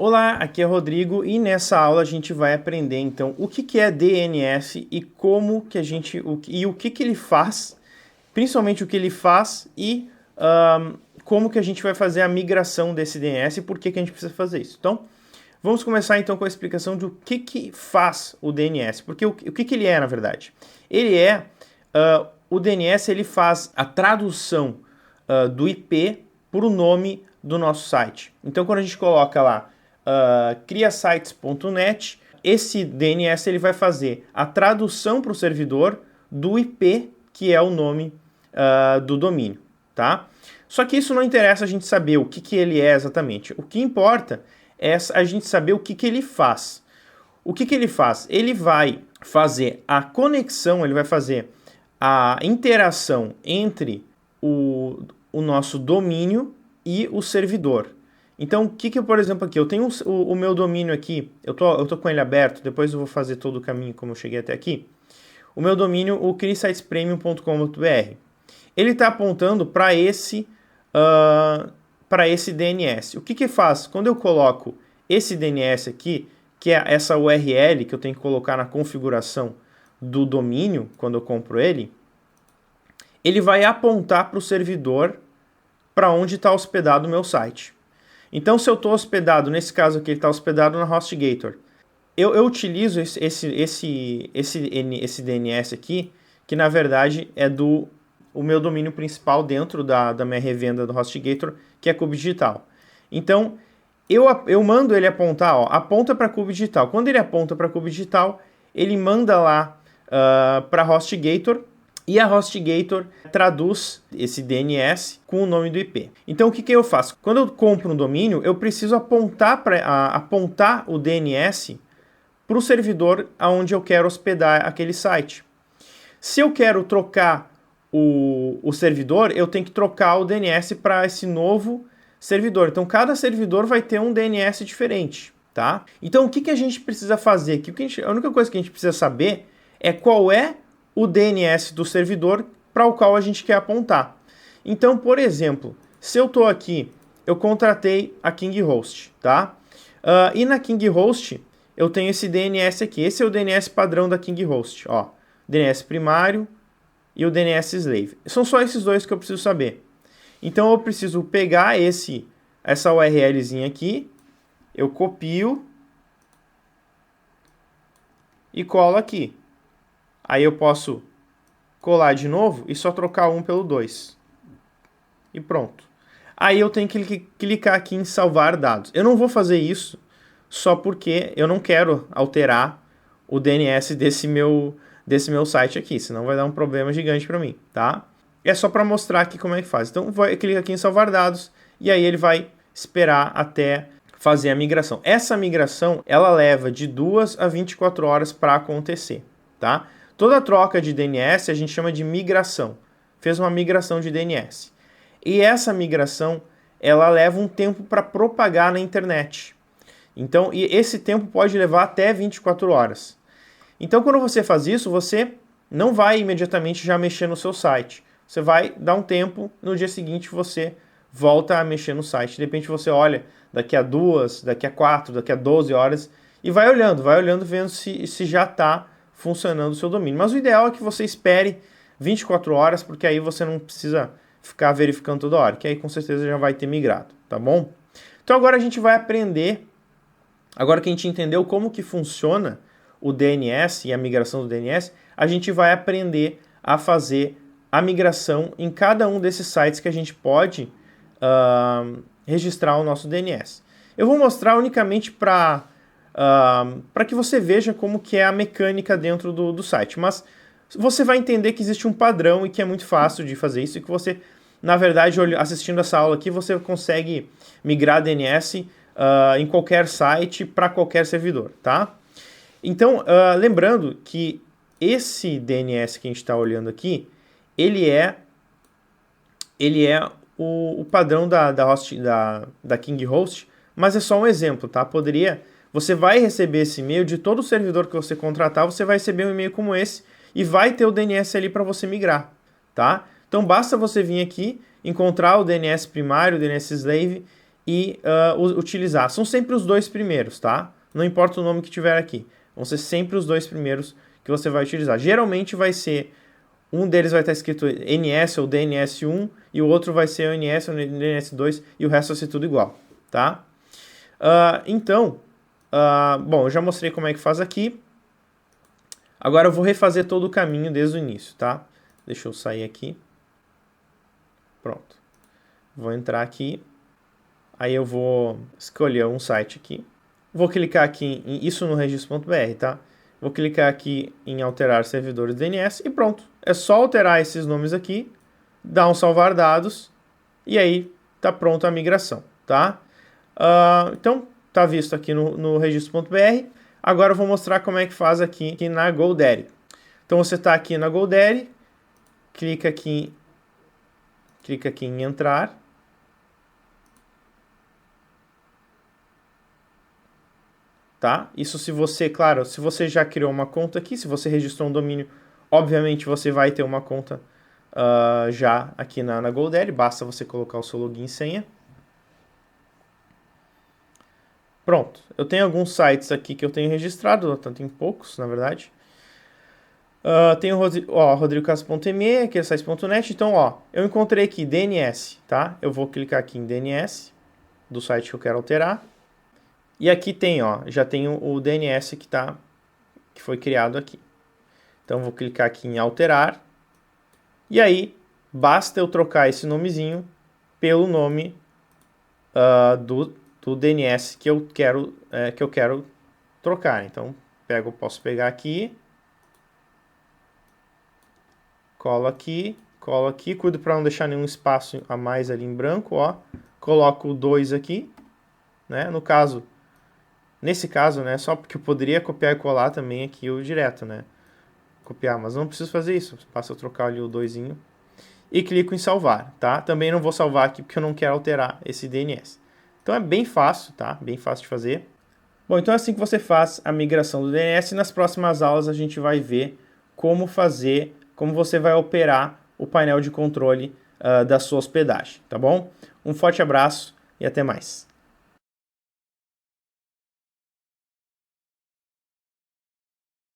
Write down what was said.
Olá, aqui é Rodrigo e nessa aula a gente vai aprender então o que é DNS e como que a gente o que ele faz, principalmente o que ele faz e como que a gente vai fazer a migração desse DNS e por que a gente precisa fazer isso. Então, vamos começar então com a explicação do que faz o DNS, porque o que ele é na verdade. Ele é o DNS ele faz a tradução do IP para o nome do nosso site. Então, quando a gente coloca lá criasites.net, esse DNS ele vai fazer a tradução para o servidor do IP, que é o nome do domínio, tá? Só que isso não interessa a gente saber o que ele é exatamente. O que importa é a gente saber o que ele faz. O que ele faz? Ele vai fazer a conexão, ele vai fazer a interação entre o nosso domínio e o servidor. Então, o que eu, por exemplo, aqui, eu tenho o meu domínio aqui, eu tô com ele aberto, depois eu vou fazer todo o caminho como eu cheguei até aqui. O meu domínio, o crisitespremium.com.br. Ele está apontando para esse DNS. O que faz? Quando eu coloco esse DNS aqui, que é essa URL que eu tenho que colocar na configuração do domínio, quando eu compro ele vai apontar para o servidor para onde está hospedado o meu site. Então, se eu estou hospedado, nesse caso aqui, ele está hospedado na HostGator, eu utilizo esse DNS aqui, que na verdade é o meu domínio principal dentro da minha revenda do HostGator, que é Cube Digital. Então, eu mando ele apontar, ó, aponta para Cube Digital. Quando ele aponta para Cube Digital, ele manda lá para HostGator, e a HostGator traduz esse DNS com o nome do IP. Então, o que eu faço? Quando eu compro um domínio, eu preciso apontar o DNS para o servidor onde eu quero hospedar aquele site. Se eu quero trocar o servidor, eu tenho que trocar o DNS para esse novo servidor. Então, cada servidor vai ter um DNS diferente, tá? Então, o que a gente precisa fazer? A única coisa que a gente precisa saber é qual é o DNS do servidor para o qual a gente quer apontar. Então, por exemplo, se eu estou aqui, eu contratei a KingHost, tá? E na KingHost eu tenho esse DNS aqui. Esse é o DNS padrão da KingHost, ó. DNS primário e o DNS slave. São só esses dois que eu preciso saber. Então eu preciso pegar essa URLzinha aqui, eu copio e colo aqui. Aí eu posso colar de novo e só trocar um pelo 2. E pronto. Aí eu tenho que clicar aqui em salvar dados. Eu não vou fazer isso só porque eu não quero alterar o DNS desse meu site aqui, senão vai dar um problema gigante para mim, tá? É só para mostrar aqui como é que faz. Então clica aqui em salvar dados e aí ele vai esperar até fazer a migração. Essa migração, ela leva de 2 a 24 horas para acontecer, tá? Toda troca de DNS a gente chama de migração. Fez uma migração de DNS. E essa migração, ela leva um tempo para propagar na internet. Então, e esse tempo pode levar até 24 horas. Então, quando você faz isso, você não vai imediatamente já mexer no seu site. Você vai dar um tempo, no dia seguinte você volta a mexer no site. De repente você olha daqui a 2, daqui a 4, daqui a 12 horas e vai olhando, vendo se já está funcionando o seu domínio. Mas o ideal é que você espere 24 horas, porque aí você não precisa ficar verificando toda hora, que aí com certeza já vai ter migrado, tá bom? Então agora a gente vai aprender, agora que a gente entendeu como que funciona o DNS e a migração do DNS, a gente vai aprender a fazer a migração em cada um desses sites que a gente pode registrar o nosso DNS. Eu vou mostrar unicamente para que você veja como que é a mecânica dentro do site, mas você vai entender que existe um padrão e que é muito fácil de fazer isso e que você, na verdade, assistindo essa aula aqui, você consegue migrar DNS em qualquer site para qualquer servidor, tá? Então, lembrando que esse DNS que a gente está olhando aqui, ele é o padrão da KingHost, mas é só um exemplo, tá? Você vai receber esse e-mail de todo o servidor que você contratar, você vai receber um e-mail como esse e vai ter o DNS ali para você migrar, tá? Então basta você vir aqui, encontrar o DNS primário, o DNS slave e utilizar. São sempre os dois primeiros, tá? Não importa o nome que tiver aqui. Vão ser sempre os dois primeiros que você vai utilizar. Geralmente vai ser, um deles vai estar escrito NS ou DNS1 e o outro vai ser NS ou DNS2 e o resto vai ser tudo igual, tá? Bom, eu já mostrei como é que faz aqui. Agora eu vou refazer todo o caminho desde o início, tá? Deixa eu sair aqui. Pronto. Vou entrar aqui. Aí eu vou escolher um site aqui. Vou clicar aqui em isso no registro.br, tá? Vou clicar aqui em alterar servidores DNS e pronto. É só alterar esses nomes aqui, dar um salvar dados e aí tá pronta a migração, tá? Então, tá visto aqui no registro.br. Agora eu vou mostrar como é que faz aqui na GoDaddy. Então você está aqui na GoDaddy, clica aqui em entrar. Tá? Isso se você, claro, se você já criou uma conta aqui, se você registrou um domínio, obviamente você vai ter uma conta já aqui na GoDaddy, basta você colocar o seu login e senha. Pronto, eu tenho alguns sites aqui que eu tenho registrado, tanto em poucos, na verdade. Tem o rodrigocastro.me, que é sites.net. Então, eu encontrei aqui DNS, tá? Eu vou clicar aqui em DNS do site que eu quero alterar. E aqui tem, já tem o DNS que foi criado aqui. Então, vou clicar aqui em alterar. E aí, basta eu trocar esse nomezinho pelo nome do DNS que eu quero trocar. Então, posso pegar aqui, colo aqui, cuido para não deixar nenhum espaço a mais ali em branco, coloco o 2 aqui, né? Nesse caso, né, só porque eu poderia copiar e colar também aqui o direto, né? Copiar, mas não preciso fazer isso, basta eu trocar ali o 2zinho e clico em salvar, tá? Também não vou salvar aqui porque eu não quero alterar esse DNS. Então é bem fácil, tá? Bem fácil de fazer. Bom, então é assim que você faz a migração do DNS e nas próximas aulas a gente vai ver como você vai operar o painel de controle da sua hospedagem, tá bom? Um forte abraço e até mais.